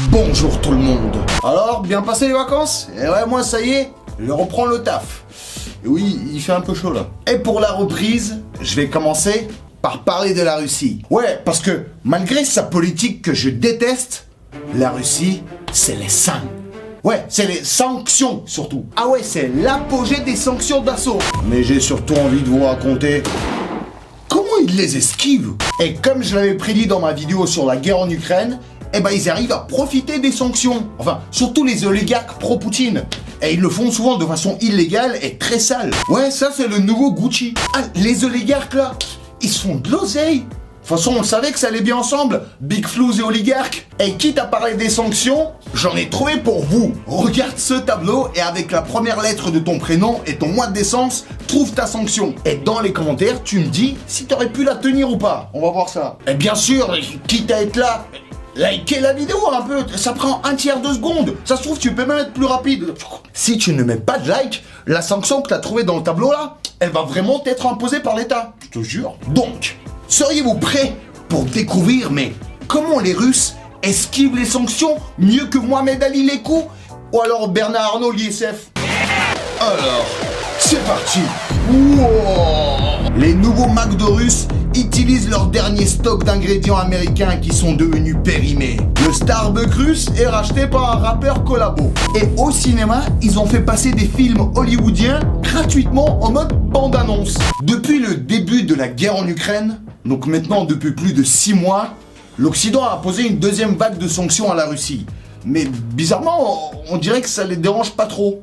Bonjour tout le monde. Alors, bien passé les vacances? Eh ouais, moi ça y est, je reprends le taf. Et oui, il fait un peu chaud là. Et pour la reprise, je vais commencer par parler de la Russie. Ouais, parce que malgré sa politique que je déteste, la Russie, c'est les sanctions. Ouais, c'est les sanctions surtout. Ah ouais, c'est l'apogée des sanctions d'assaut. Mais j'ai surtout envie de vous raconter comment ils les esquivent. Et comme je l'avais prédit dans ma vidéo sur la guerre en Ukraine, eh ben ils arrivent à profiter des sanctions. Enfin, surtout les oligarques pro-Poutine. Et ils le font souvent de façon illégale et très sale. Ouais, ça c'est le nouveau Gucci. Ah, les oligarques là, ils se font de l'oseille. De toute façon, on savait que ça allait bien ensemble, Big Flouz et oligarques. Et quitte à parler des sanctions, j'en ai trouvé pour vous. Regarde ce tableau et avec la première lettre de ton prénom et ton mois de naissance, trouve ta sanction. Et dans les commentaires, tu me dis si t'aurais pu la tenir ou pas. On va voir ça. Et bien sûr, quitte à être là, likez la vidéo un peu, ça prend un tiers de seconde. Ça se trouve, tu peux même être plus rapide. Si tu ne mets pas de like, la sanction que tu as trouvée dans le tableau là, elle va vraiment être imposée par l'État. Je te jure. Donc, seriez-vous prêts pour découvrir, mais comment les Russes esquivent les sanctions mieux que Mohamed Ali les coups ou alors Bernard Arnault l'ISF? Alors, c'est parti. Wow. Les nouveaux McDo russes utilisent leur dernier stock d'ingrédients américains qui sont devenus périmés. Le Starbucks russe est racheté par un rappeur collabo. Et au cinéma, ils ont fait passer des films hollywoodiens gratuitement en mode bande-annonce. Depuis le début de la guerre en Ukraine, donc maintenant depuis plus de 6 mois, l'Occident a imposé une deuxième vague de sanctions à la Russie. Mais bizarrement, on dirait que ça les dérange pas trop.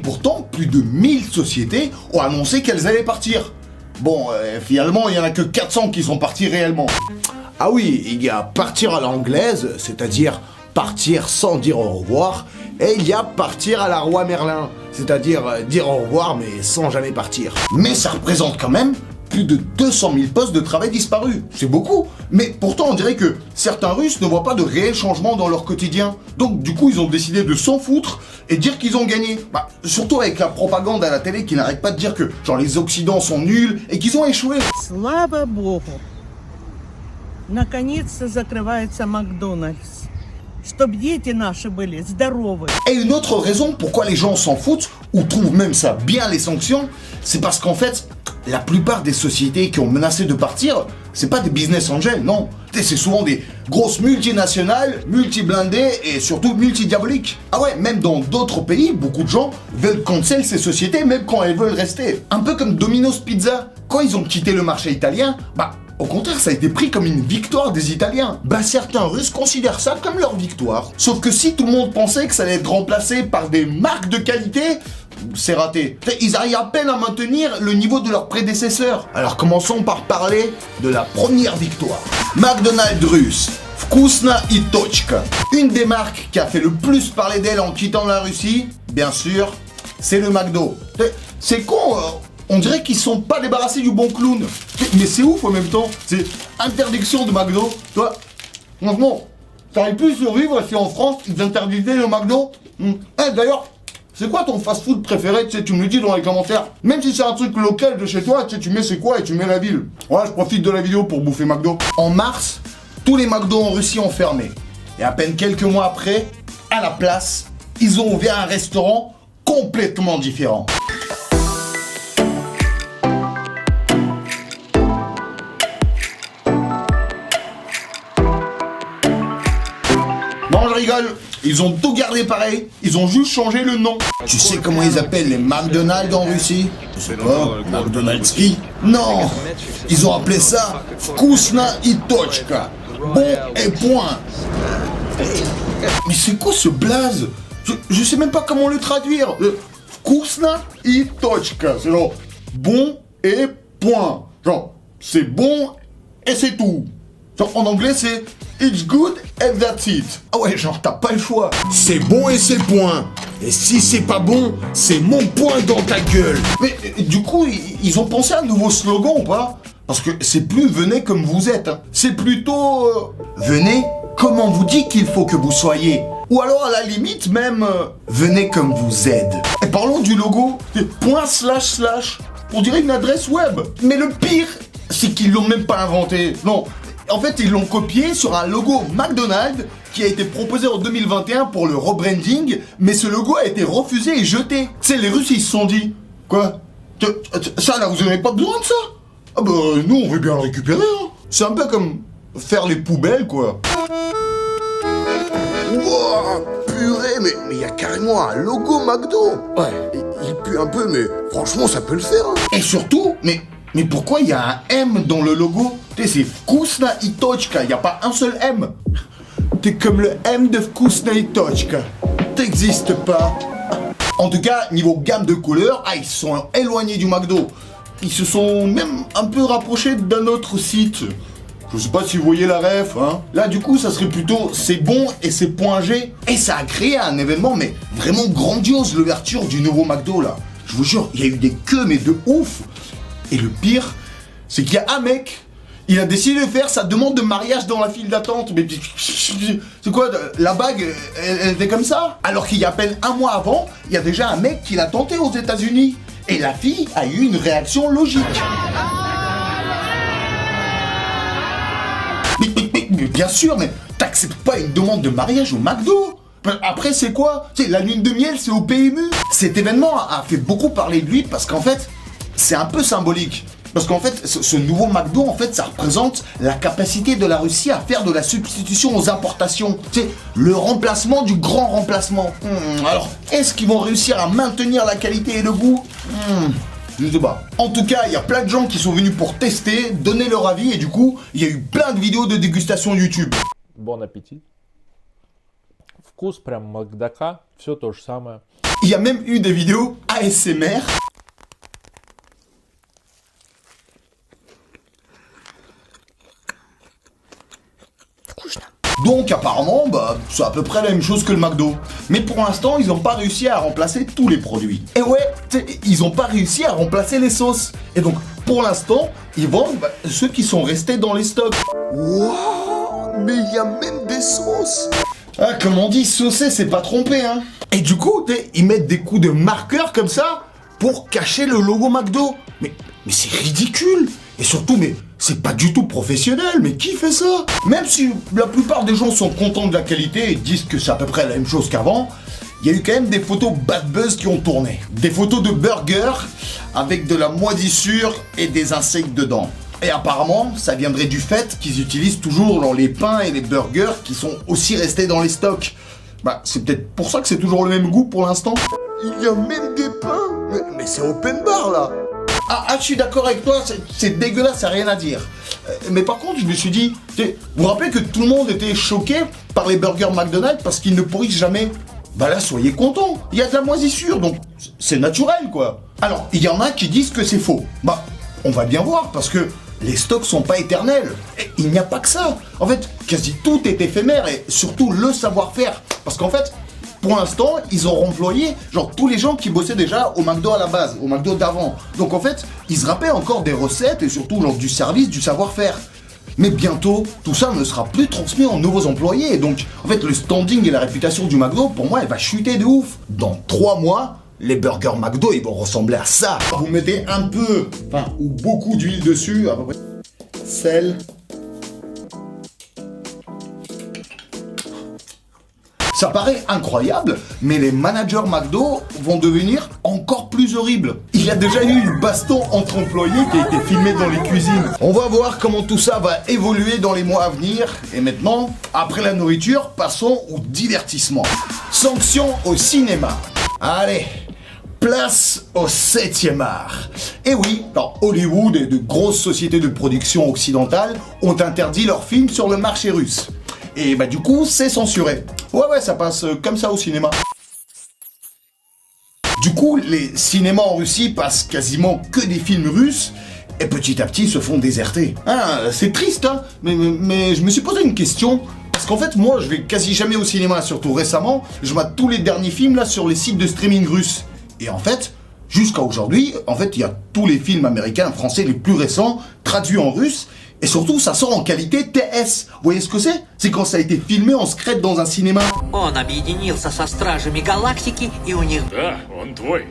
Pourtant, plus de 1000 sociétés ont annoncé qu'elles allaient partir. Bon, finalement, il n'y en a que 400 qui sont partis réellement. Ah oui, il y a partir à l'anglaise, c'est-à-dire partir sans dire au revoir, et il y a partir à la roi Merlin, c'est-à-dire dire au revoir mais sans jamais partir. Mais ça représente quand même plus de 200 000 postes de travail disparus. C'est beaucoup. Mais pourtant, on dirait que certains Russes ne voient pas de réels changements dans leur quotidien. Donc, du coup, ils ont décidé de s'en foutre et dire qu'ils ont gagné. Surtout avec la propagande à la télé qui n'arrête pas de dire que, genre, les Occidents sont nuls et qu'ils ont échoué. Слава Богу. Наконец-то закрывается Макдональдс. Чтобы дети наши были здоровы. Et une autre raison pourquoi les gens s'en foutent, ou trouvent même ça bien les sanctions, c'est parce qu'en fait, la plupart des sociétés qui ont menacé de partir, c'est pas des business angels, non. C'est souvent des grosses multinationales, multi-blindées et surtout multi-diaboliques. Ah ouais, même dans d'autres pays, beaucoup de gens veulent cancel ces sociétés même quand elles veulent rester. Un peu comme Domino's Pizza. Quand ils ont quitté le marché italien, au contraire, ça a été pris comme une victoire des Italiens. Certains Russes considèrent ça comme leur victoire. Sauf que si tout le monde pensait que ça allait être remplacé par des marques de qualité, c'est raté. Ils arrivent à peine à maintenir le niveau de leurs prédécesseurs. Alors commençons par parler de la première victoire. McDonald's russe. Vkusna и точка. Une des marques qui a fait le plus parler d'elle en quittant la Russie, bien sûr, c'est le McDo. C'est con, on dirait qu'ils sont pas débarrassés du bon clown. Mais c'est ouf en même temps. C'est interdiction de McDo. Toi, franchement, t'aurais pu survivre si en France ils interdisaient le McDo. D'ailleurs, c'est quoi ton fast-food préféré? Tu me le dis dans les commentaires. Même si c'est un truc local de chez toi, tu mets c'est quoi et tu mets la ville. Ouais, je profite de la vidéo pour bouffer McDo. En mars, tous les McDo en Russie ont fermé. Et à peine quelques mois après, à la place, ils ont ouvert un restaurant complètement différent. Non, je rigole. Ils ont tout gardé pareil. Ils ont juste changé le nom. Tu sais comment ils appellent les McDonald's en Russie? Je sais pas, McDonald'ski? Non. Ils ont appelé ça Vkusna и точка. Bon et point. Mais c'est quoi ce blaze? Je sais même pas comment le traduire. Vkusna и точка. C'est genre bon et point. Genre, c'est bon et c'est tout. Genre, en anglais, c'est It's good and that's it. Ah ouais, genre, t'as pas le choix. C'est bon et c'est point. Et si c'est pas bon, c'est mon point dans ta gueule. Mais du coup, ils ont pensé à un nouveau slogan ou pas? Parce que c'est plus venez comme vous êtes. Hein. C'est plutôt venez comme on vous dit qu'il faut que vous soyez. Ou alors à la limite même venez comme vous êtes. Et parlons du logo. C'est point //. On dirait une adresse web. Mais le pire, c'est qu'ils l'ont même pas inventé. Non. En fait, ils l'ont copié sur un logo McDonald's qui a été proposé en 2021 pour le rebranding, mais ce logo a été refusé et jeté. Tu sais, les Russes, ils se sont dit, quoi? Ça, là, vous n'avez pas besoin de ça? Ah bah, nous, on veut bien le récupérer, hein. C'est un peu comme faire les poubelles, quoi. Wow, purée, mais il y a carrément un logo McDo. Ouais, il pue un peu, mais franchement, ça peut le faire, hein. Et surtout, mais pourquoi il y a un M dans le logo? Tu sais, c'est Vkusna i Tochka, il n'y a pas un seul M. T'es comme le M de Vkusna i Tochka. T'existes pas. En tout cas, niveau gamme de couleurs, ils se sont éloignés du McDo. Ils se sont même un peu rapprochés d'un autre site. Je sais pas si vous voyez la ref, hein. Là, du coup, ça serait plutôt c'est bon et c'est point G. Et ça a créé un événement, mais vraiment grandiose, l'ouverture du nouveau McDo, là. Je vous jure, il y a eu des queues, mais de ouf. Et le pire, c'est qu'il y a un mec, il a décidé de faire sa demande de mariage dans la file d'attente. Mais c'est quoi, la bague, elle était comme ça? Alors qu'il y a à peine un mois avant, il y a déjà un mec qui l'a tenté aux États-Unis. Et la fille a eu une réaction logique. Mais bien sûr, mais t'acceptes pas une demande de mariage au McDo? Après, c'est quoi? Tu sais, la lune de miel, c'est au PMU. Cet événement a fait beaucoup parler de lui parce qu'en fait, c'est un peu symbolique. Parce qu'en fait, ce nouveau McDo, en fait, ça représente la capacité de la Russie à faire de la substitution aux importations. Tu sais, le remplacement du grand remplacement. Alors, est-ce qu'ils vont réussir à maintenir la qualité et le goût? Je sais pas. En tout cas, il y a plein de gens qui sont venus pour tester, donner leur avis, et du coup, il y a eu plein de vidéos de dégustation YouTube. Bon appétit. Вкус прям Макдака, все то же самое. Il y a même eu des vidéos ASMR. Donc apparemment, c'est à peu près la même chose que le McDo. Mais pour l'instant, ils n'ont pas réussi à remplacer tous les produits. Et ouais, ils n'ont pas réussi à remplacer les sauces. Et donc, pour l'instant, ils vendent ceux qui sont restés dans les stocks. Waouh, mais il y a même des sauces. Ah, comme on dit, saucer, c'est pas tromper, hein. Et du coup, ils mettent des coups de marqueur comme ça pour cacher le logo McDo. Mais c'est ridicule. Et surtout, mais c'est pas du tout professionnel, mais qui fait ça? Même si la plupart des gens sont contents de la qualité et disent que c'est à peu près la même chose qu'avant, il y a eu quand même des photos bad buzz qui ont tourné. Des photos de burgers avec de la moisissure et des insectes dedans. Et apparemment, ça viendrait du fait qu'ils utilisent toujours les pains et les burgers qui sont aussi restés dans les stocks. C'est peut-être pour ça que c'est toujours le même goût pour l'instant. Il y a même des pains. Mais c'est open bar, là. Ah, je suis d'accord avec toi, c'est dégueulasse, ça n'a rien à dire. Mais par contre, je me suis dit, vous vous rappelez que tout le monde était choqué par les burgers McDonald's parce qu'ils ne pourrissent jamais? Là, soyez contents, il y a de la moisissure, donc c'est naturel, quoi. Alors, il y en a qui disent que c'est faux. On va bien voir, parce que les stocks sont pas éternels. Et il n'y a pas que ça. En fait, quasi tout est éphémère, et surtout le savoir-faire. Parce qu'en fait, pour l'instant, ils ont employé tous les gens qui bossaient déjà au McDo à la base, au McDo d'avant. Donc en fait, ils se rappellent encore des recettes et surtout du service, du savoir-faire. Mais bientôt, tout ça ne sera plus transmis aux nouveaux employés. Et donc, en fait, le standing et la réputation du McDo, pour moi, elle va chuter de ouf. Dans 3 mois, les burgers McDo, ils vont ressembler à ça. Vous mettez un peu, ou beaucoup d'huile dessus, à peu près. Sel. Ça paraît incroyable, mais les managers McDo vont devenir encore plus horribles. Il y a déjà eu une baston entre employés qui a été filmée dans les cuisines. On va voir comment tout ça va évoluer dans les mois à venir. Et maintenant, après la nourriture, passons au divertissement. Sanction au cinéma. Allez, place au 7e art. Et oui, Hollywood et de grosses sociétés de production occidentales ont interdit leurs films sur le marché russe. Et du coup, c'est censuré. Ouais, ça passe comme ça au cinéma. Du coup, les cinémas en Russie passent quasiment que des films russes, et petit à petit se font déserter. C'est triste, hein, mais je me suis posé une question, parce qu'en fait, moi, je vais quasi jamais au cinéma, surtout récemment, je mate tous les derniers films là sur les sites de streaming russes. Et en fait, jusqu'à aujourd'hui, il y a tous les films américains, français les plus récents, traduits en russe, et surtout, ça sort en qualité TS. Vous voyez ce que c'est? C'est quand ça a été filmé en secret dans un cinéma. Он объединился со стражами галактики, и у них... Да, он твой.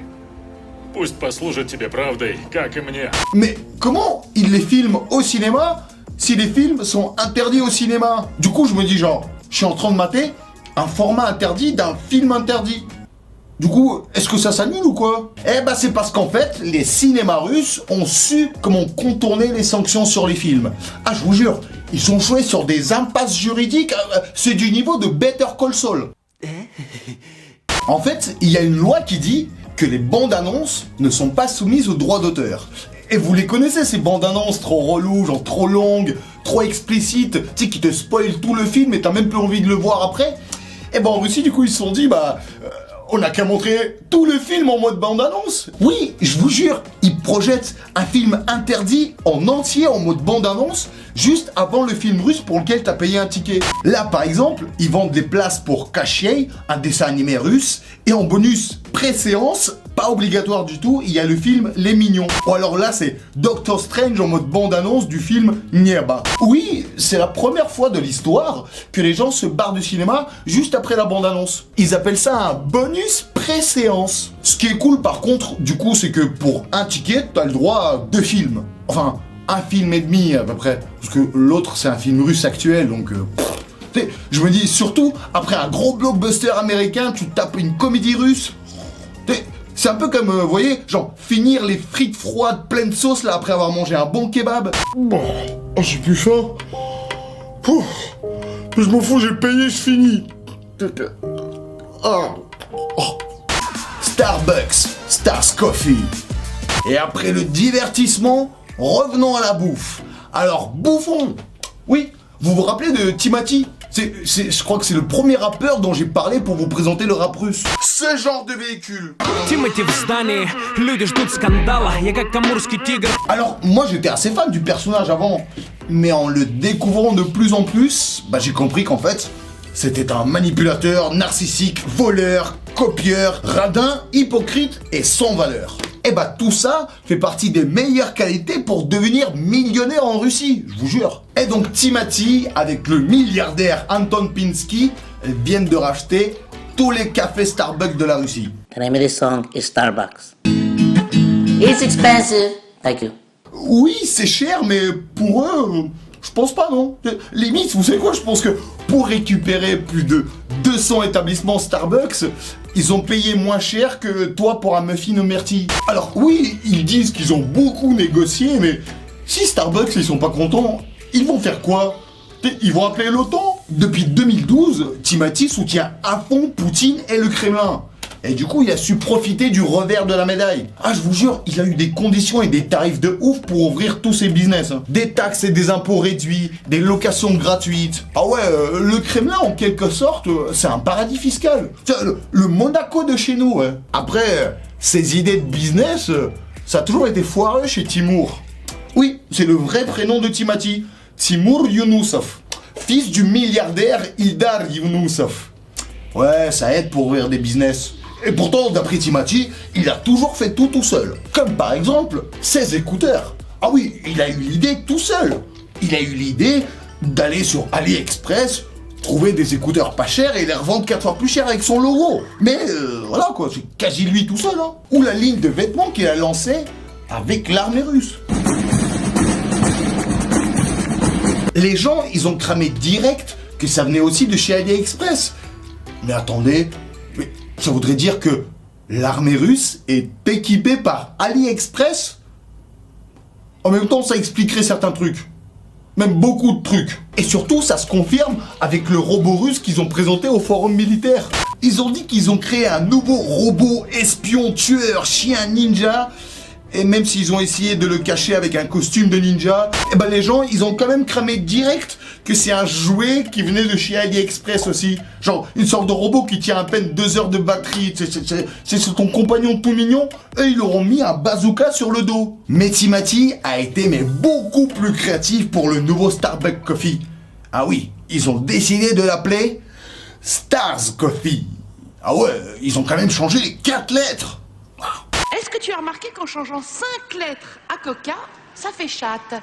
Пусть послужит тебе правдой, как и мне. Mais comment ils les filment au cinéma si les films sont interdits au cinéma. Du coup, je me dis genre, je suis en train de mater un format interdit d'un film interdit. Du coup, est-ce que ça s'annule ou quoi? Eh ben c'est parce qu'en fait, les cinémas russes ont su comment contourner les sanctions sur les films. Ah, je vous jure, ils sont joués sur des impasses juridiques, c'est du niveau de Better Call Saul. En fait, il y a une loi qui dit que les bandes annonces ne sont pas soumises aux droits d'auteur. Et vous les connaissez ces bandes annonces trop reloues, genre trop longues, trop explicites, tu sais, qui te spoilent tout le film et t'as même plus envie de le voir après. Et ben en Russie, du coup, ils se sont dit, on n'a qu'à montrer tout le film en mode bande-annonce. Oui, je vous jure, ils projettent un film interdit en entier en mode bande-annonce juste avant le film russe pour lequel t'as payé un ticket. Là, par exemple, ils vendent des places pour Kashiei, un dessin animé russe, et en bonus pré-séance, pas obligatoire du tout, il y a le film Les Mignons. Ou alors là, c'est Doctor Strange en mode bande-annonce du film Nieba. Oui, c'est la première fois de l'histoire que les gens se barrent du cinéma juste après la bande-annonce. Ils appellent ça un bonus pré-séance. Ce qui est cool par contre, du coup, c'est que pour un ticket, t'as le droit à 2 films. Enfin, 1 film et demi à peu près. Parce que l'autre, c'est un film russe actuel, donc... je me dis, surtout, après un gros blockbuster américain, tu tapes une comédie russe. C'est un peu comme, vous voyez, genre, finir les frites froides pleines de sauce, là, après avoir mangé un bon kebab. Bon, j'ai plus faim. Pouf. Je m'en fous, j'ai payé, je finis. Ah. Oh. Starbucks, Stars Coffee. Et après le divertissement, revenons à la bouffe. Alors, bouffons. Oui, vous vous rappelez de Timati? Je crois que c'est le premier rappeur dont j'ai parlé pour vous présenter le rap russe. Ce genre de véhicule. Alors, moi j'étais assez fan du personnage avant, mais en le découvrant de plus en plus, j'ai compris qu'en fait, c'était un manipulateur, narcissique, voleur, copieur, radin, hypocrite et sans valeur. Et tout ça fait partie des meilleures qualités pour devenir millionnaire en Russie, je vous jure. Et donc Timati, avec le milliardaire Anton Pinsky, viennent de racheter tous les cafés Starbucks de la Russie. The name of this song is Starbucks. It's expensive. Thank you. Oui, c'est cher, mais pour eux, je pense pas, non. Limite, vous savez quoi, je pense que pour récupérer plus de 200 établissements Starbucks, ils ont payé moins cher que toi pour un muffin au myrtille. Alors oui, ils disent qu'ils ont beaucoup négocié, mais si Starbucks ils sont pas contents, ils vont faire quoi? Ils vont appeler l'OTAN. Depuis 2012, Timati soutient à fond Poutine et le Kremlin. Et du coup, il a su profiter du revers de la médaille. Ah, je vous jure, il a eu des conditions et des tarifs de ouf pour ouvrir tous ses business. Des taxes et des impôts réduits, des locations gratuites. Ah ouais, le Kremlin, en quelque sorte, c'est un paradis fiscal. C'est le Monaco de chez nous. Ouais. Après, ses idées de business, ça a toujours été foireux chez Timur. Oui, c'est le vrai prénom de Timati. Timur Yunusov, fils du milliardaire Ildar Yunusov. Ouais, ça aide pour ouvrir des business. Et pourtant, d'après Timati, il a toujours fait tout seul. Comme par exemple, ses écouteurs. Ah oui, il a eu l'idée tout seul. Il a eu l'idée d'aller sur AliExpress, trouver des écouteurs pas chers et les revendre 4 fois plus cher avec son logo. Mais voilà quoi, c'est quasi lui tout seul. Hein. Ou la ligne de vêtements qu'il a lancée avec l'armée russe. Les gens, ils ont cramé direct que ça venait aussi de chez AliExpress. Mais attendez, mais ça voudrait dire que l'armée russe est équipée par AliExpress? En même temps, ça expliquerait certains trucs. Même beaucoup de trucs. Et surtout, ça se confirme avec le robot russe qu'ils ont présenté au forum militaire. Ils ont dit qu'ils ont créé un nouveau robot espion, tueur, chien, ninja. Et même s'ils ont essayé de le cacher avec un costume de ninja, les gens, ils ont quand même cramé direct que c'est un jouet qui venait de chez AliExpress aussi. Genre, une sorte de robot qui tient à peine 2 heures de batterie. C'est ton compagnon tout mignon. Eux, ils leur ont mis un bazooka sur le dos. Mais Timati a été beaucoup plus créatif pour le nouveau Starbucks Coffee. Ah oui, ils ont décidé de l'appeler Stars Coffee. Ah ouais, ils ont quand même changé les 4 lettres. Est-ce que tu as remarqué qu'en changeant 5 lettres à Coca, ça fait chatte?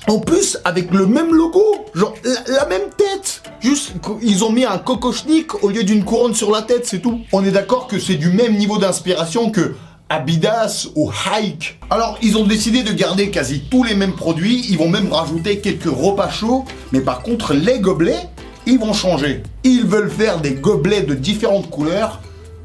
En plus, avec le même logo, genre la même tête. Juste, ils ont mis un kokoschnik au lieu d'une couronne sur la tête, c'est tout. On est d'accord que c'est du même niveau d'inspiration que Adidas ou Hike. Alors, ils ont décidé de garder quasi tous les mêmes produits, ils vont même rajouter quelques repas chauds, mais par contre, les gobelets, ils vont changer. Ils veulent faire des gobelets de différentes couleurs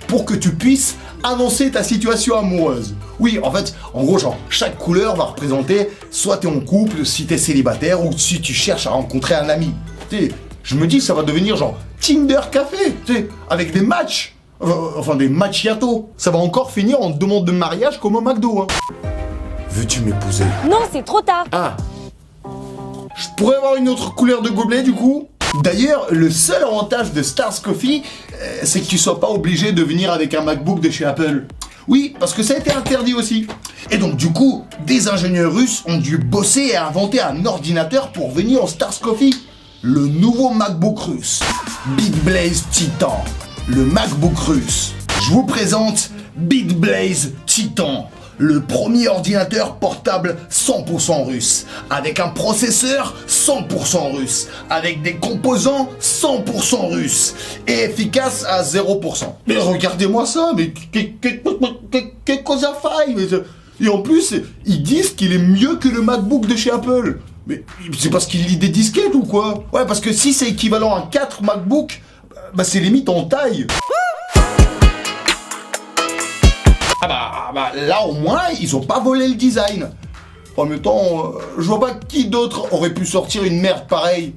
pour que tu puisses annoncer ta situation amoureuse. Oui, en fait, en gros, genre, chaque couleur va représenter soit t'es en couple, si t'es célibataire, ou si tu cherches à rencontrer un ami. Tu sais, je me dis que ça va devenir genre Tinder Café, tu sais, avec des matchs. Enfin, des macchiatos. Ça va encore finir en demande de mariage comme au McDo, hein. Veux-tu m'épouser? Non, c'est trop tard. Ah. Je pourrais avoir une autre couleur de gobelet, du coup? D'ailleurs, le seul avantage de Stars Coffee, c'est que tu sois pas obligé de venir avec un MacBook de chez Apple. Oui, parce que ça a été interdit aussi. Et donc, du coup, des ingénieurs russes ont dû bosser et inventer un ordinateur pour venir au Stars Coffee. Le nouveau MacBook russe. BitBlaze Titan. Le MacBook russe. Je vous présente BitBlaze Titan, le premier ordinateur portable 100% russe, avec un processeur 100% russe, avec des composants 100% russes, et efficace à 0%. Mais regardez-moi ça, mais que cosa fai? Et en plus, ils disent qu'il est mieux que le MacBook de chez Apple. Mais c'est parce qu'il lit des disquettes ou quoi? Ouais, parce que si c'est équivalent à 4 MacBooks, bah c'est limite en taille. Ah bah là au moins ils ont pas volé le design. En même temps, je vois pas qui d'autre aurait pu sortir une merde pareille.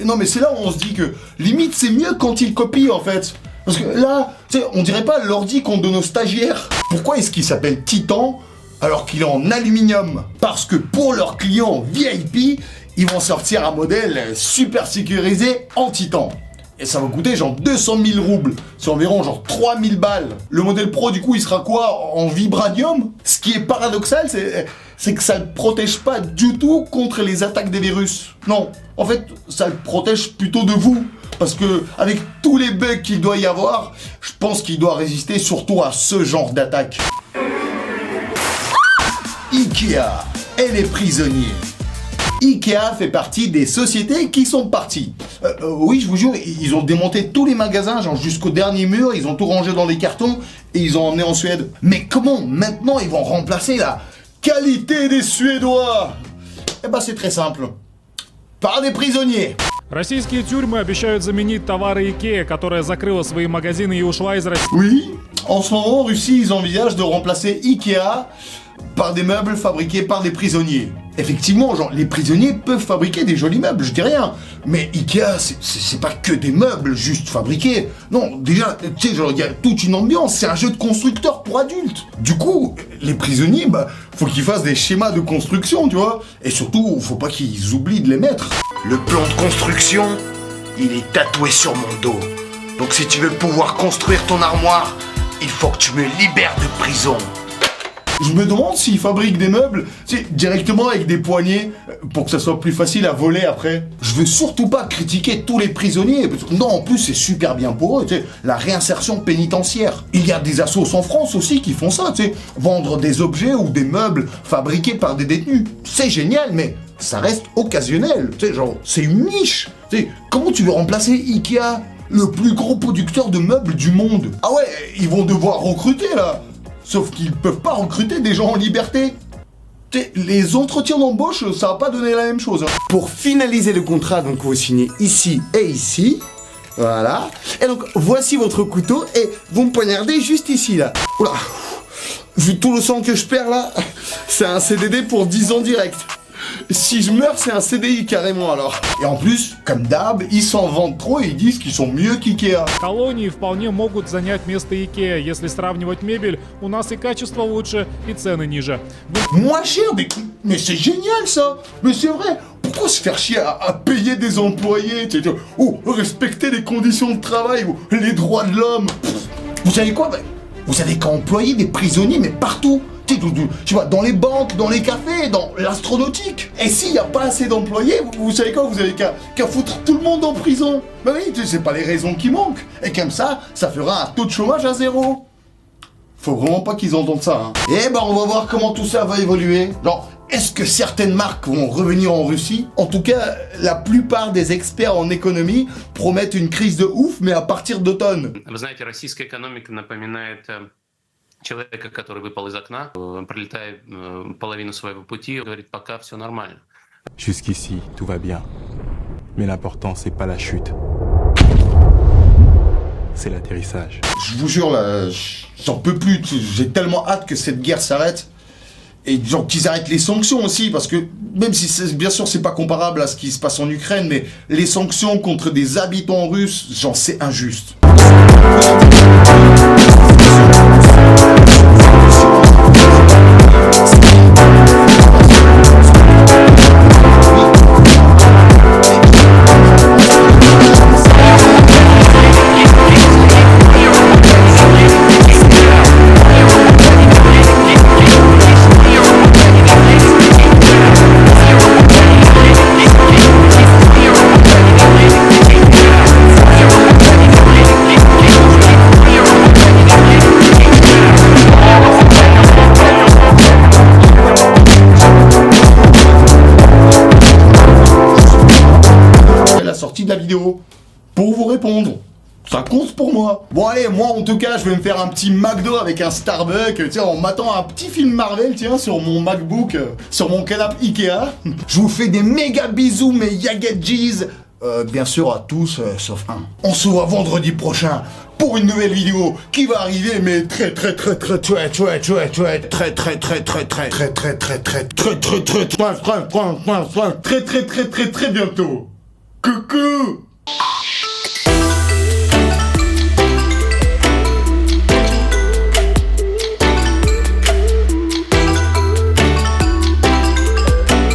Non mais c'est là où on se dit que limite c'est mieux quand ils copient en fait. Parce que là, tu sais, on dirait pas l'ordi qu'on donne aux stagiaires. Pourquoi est-ce qu'il s'appelle Titan alors qu'il est en aluminium? Parce que pour leurs clients VIP, ils vont sortir un modèle super sécurisé en titan. Et ça va coûter genre 200 000 roubles, c'est environ genre 3000 balles. Le modèle Pro du coup il sera quoi? En vibranium? Ce qui est paradoxal c'est que ça ne protège pas du tout contre les attaques des virus. Non, en fait ça le protège plutôt de vous. Parce que avec tous les bugs qu'il doit y avoir, je pense qu'il doit résister surtout à ce genre d'attaque. Ikea et les prisonniers. Ikea fait partie des sociétés qui sont parties. Oui, je vous jure, ils ont démonté tous les magasins, genre jusqu'au dernier mur, ils ont tout rangé dans des cartons et ils ont emmené en Suède. Mais comment maintenant ils vont remplacer la qualité des Suédois? Eh ben c'est très simple. Par des prisonniers. Российские тюрьмы обещают заменить товары Ikea, которая закрыла свои магазины и ушла из России. Oui, en ce moment, en Russie, ils envisagent de remplacer Ikea par des meubles fabriqués par des prisonniers. Effectivement, genre, les prisonniers peuvent fabriquer des jolis meubles, je dis rien. Mais Ikea, c'est pas que des meubles juste fabriqués. Non, déjà, tu sais, genre, il y a toute une ambiance, c'est un jeu de constructeur pour adultes. Du coup, les prisonniers, bah, faut qu'ils fassent des schémas de construction, tu vois. Et surtout, faut pas qu'ils oublient de les mettre. Le plan de construction, il est tatoué sur mon dos. Donc si tu veux pouvoir construire ton armoire, il faut que tu me libères de prison. Je me demande s'ils fabriquent des meubles, tu sais, directement avec des poignées, pour que ça soit plus facile à voler après. Je veux surtout pas critiquer tous les prisonniers, parce que non, en plus c'est super bien pour eux, tu sais, la réinsertion pénitentiaire. Il y a des assos en France aussi qui font ça, tu sais, vendre des objets ou des meubles fabriqués par des détenus. C'est génial, mais ça reste occasionnel, tu sais, genre, c'est une niche. Tu sais, comment tu veux remplacer Ikea, le plus gros producteur de meubles du monde? Ah ouais, ils vont devoir recruter là. Sauf qu'ils peuvent pas recruter des gens en liberté. Les entretiens d'embauche, ça va pas donner la même chose. Hein. Pour finaliser le contrat, donc vous signez ici et ici. Voilà. Et donc voici votre couteau et vous me poignardez juste ici là. Oula. Vu tout le sang que je perds là, c'est un CDD pour 10 ans direct. Si je meurs, c'est un CDI carrément alors. Et en plus, comme d'hab, ils s'en vendent trop et ils disent qu'ils sont mieux qu'Ikea. Колонии вполне могут занять место Ikea. Если сравнивать мебель, у нас и качество лучше, и цены ниже. Moins cher, mais c'est génial ça. Mais c'est vrai. Pourquoi se faire chier à payer des employés, ou respecter les conditions de travail, ou les droits de l'homme? Vous savez quoi? Vous avez qu'à employer des prisonniers, mais partout. Tu vois, dans les banques, dans les cafés, dans l'astronautique. Et s'il n'y a pas assez d'employés, vous savez quoi? Vous avez qu'à foutre tout le monde en prison. Bah oui, c'est pas les raisons qui manquent. Et comme ça fera un taux de chômage à 0. Faut vraiment pas qu'ils entendent ça. Hein. Et ben on va voir comment tout ça va évoluer. Genre, est-ce que certaines marques vont revenir en Russie? En tout cas, la plupart des experts en économie promettent une crise de ouf, mais à partir d'automne. Вы знаете, российская экономика напоминает человека, который выпал из окна, пролетая половину своего пути, говорит, пока все нормально. Jusqu'ici, tout va bien. Mais l'important, c'est pas la chute. C'est l'atterrissage. Je vous jure, là, j'en peux plus. J'ai tellement hâte que cette guerre s'arrête. Et genre qu'ils arrêtent les sanctions aussi, parce que même si bien sûr c'est pas comparable à ce qui se passe en Ukraine, mais les sanctions contre des habitants russes, genre c'est injuste. De la vidéo pour vous répondre. Ça compte pour moi. Bon allez, moi en tout cas, je vais me faire un petit McDo avec un Starbucks, tiens, en m'attendant un petit film Marvel, tiens, sur mon MacBook, sur mon canapé Ikea. Je vous fais des méga bisous, mes Yagadjis. Bien sûr à tous, sauf un. On se voit vendredi prochain pour une nouvelle vidéo qui va arriver, mais très bientôt. Coucou!